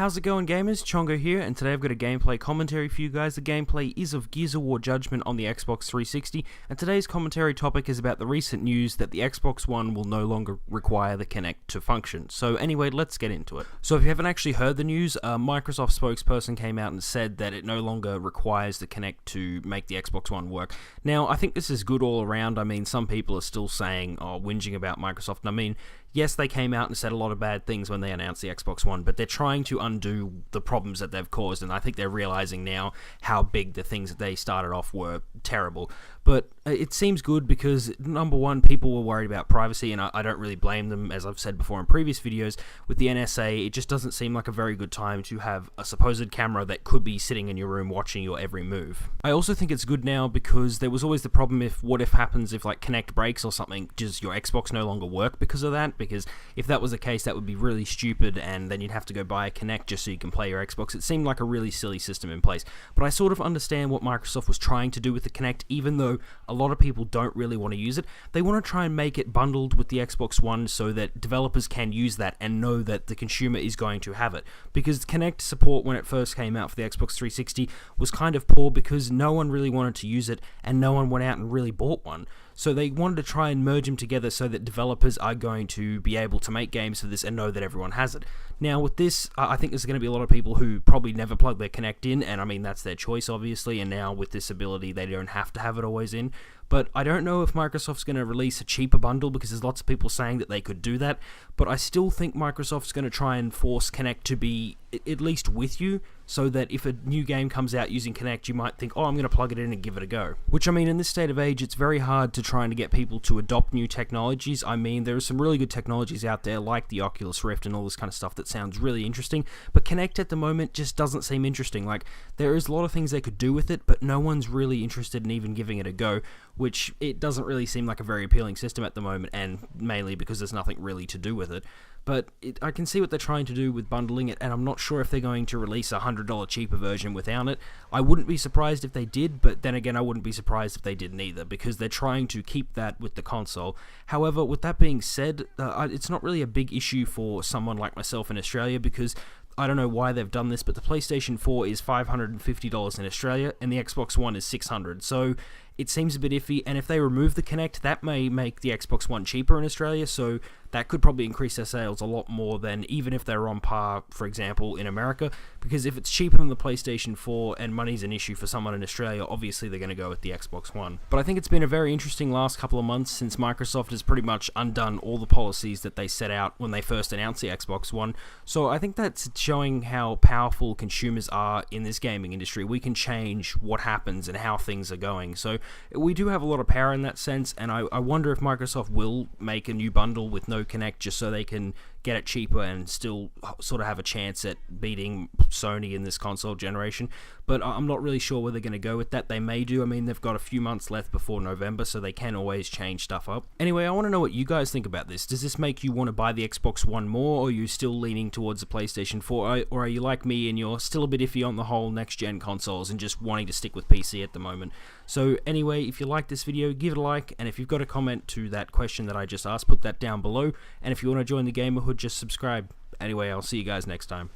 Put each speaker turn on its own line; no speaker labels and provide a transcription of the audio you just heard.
How's it going, gamers? Chongo here, and today I've got a gameplay commentary for you guys. The gameplay is of Gears of War Judgment on the Xbox 360, and today's commentary topic is about the recent news that the Xbox One will no longer require the Kinect to function. So anyway, let's get into it. So if you haven't actually heard the news, a Microsoft spokesperson came out and said that it no longer requires the Kinect to make the Xbox One work. Now, I think this is good all around. I mean, some people are still saying, whinging about Microsoft, and I mean, yes, they came out and said a lot of bad things when they announced the Xbox One, but they're trying to undo the problems that they've caused, and I think they're realizing now how big the things that they started off were terrible. But it seems good because, number one, people were worried about privacy, and I don't really blame them. As I've said before in previous videos, with the NSA, it just doesn't seem like a very good time to have a supposed camera that could be sitting in your room watching your every move. I also think it's good now because there was always the problem what if happens if like Kinect breaks or something, does your Xbox no longer work because of that? Because if that was the case, that would be really stupid, and then you'd have to go buy a Kinect just so you can play your Xbox. It seemed like a really silly system in place, but I sort of understand what Microsoft was trying to do with the Kinect, even though a lot of people don't really want to use it. They want to try and make it bundled with the Xbox One so that developers can use that and know that the consumer is going to have it. Because Kinect support when it first came out for the Xbox 360 was kind of poor because no one really wanted to use it and no one went out and really bought one. So they wanted to try and merge them together so that developers are going to be able to make games for this and know that everyone has it. Now with this, I think there's going to be a lot of people who probably never plug their Kinect in, and I mean that's their choice obviously, and now with this ability they don't have to have it always in. But I don't know if Microsoft's going to release a cheaper bundle because there's lots of people saying that they could do that, but I still think Microsoft's going to try and force Kinect to be at least with you, so that if a new game comes out using Kinect, you might think, I'm going to plug it in and give it a go. Which, I mean, in this state of age, it's very hard to try and get people to adopt new technologies. I mean, there are some really good technologies out there, like the Oculus Rift and all this kind of stuff that sounds really interesting, but Kinect at the moment just doesn't seem interesting. Like, there is a lot of things they could do with it, but no one's really interested in even giving it a go, which it doesn't really seem like a very appealing system at the moment, and mainly because there's nothing really to do with it. But I can see what they're trying to do with bundling it, and I'm not sure if they're going to release a $100 cheaper version without it. I wouldn't be surprised if they did, but then again, I wouldn't be surprised if they didn't either, because they're trying to keep that with the console. However, with that being said, it's not really a big issue for someone like myself in Australia, because I don't know why they've done this, but the PlayStation 4 is $550 in Australia, and the Xbox One is $600, so it seems a bit iffy, and if they remove the Kinect, that may make the Xbox One cheaper in Australia, so that could probably increase their sales a lot more than even if they're on par, for example, in America, because if it's cheaper than the PlayStation 4 and money's an issue for someone in Australia, obviously they're going to go with the Xbox One. But I think it's been a very interesting last couple of months since Microsoft has pretty much undone all the policies that they set out when they first announced the Xbox One, so I think that's showing how powerful consumers are in this gaming industry. We can change what happens and how things are going, so we do have a lot of power in that sense, and I wonder if Microsoft will make a new bundle with no Kinect just so they can get it cheaper and still sort of have a chance at beating Sony in this console generation. But I'm not really sure where they're going to go with that. They may do. I mean, they've got a few months left before November, so they can always change stuff up. Anyway, I want to know what you guys think about this. Does this make you want to buy the Xbox One more, or are you still leaning towards the PlayStation 4, or are you like me and you're still a bit iffy on the whole next-gen consoles and just wanting to stick with PC at the moment? So anyway, if you like this video, give it a like, and if you've got a comment to that question that I just asked, put that down below, and if you want to join the Gamerhood, just subscribe. Anyway, I'll see you guys next time.